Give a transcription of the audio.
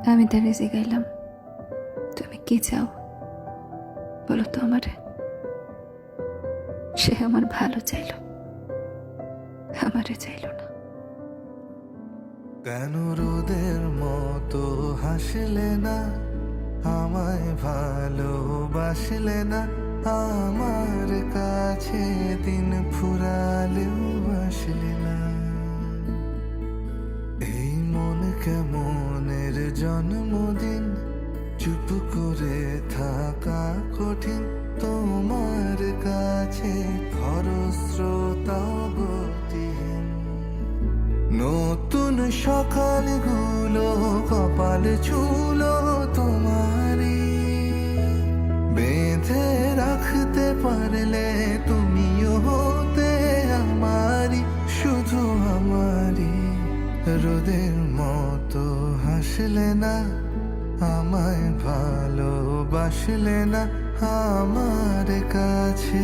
আমি তারে জিগাইলাম, তুমি কি চাও বলো তো আমারে। সে আমার ভালো চাইল, আমারে চাইল না। কেন রোদের মতো হাসলে না, আমায় ভালোবাসলে না, আমার কাছে দিন ফুরালেও আসলে না। এই মন কেমনের জন্মদিন, চুপ করে থাকা কঠিন, তোমার কাছে খরস্রোতাগতিহীন। নতুন সকালগুলো কপাল ছুলো তোমারই, বেঁধে রাখতে পারলে তুমিও হতে আমারই, শুধু আমারই। রোদের মতো হাসলে না, আমায় ভালোবাসলে না, আমার কাছে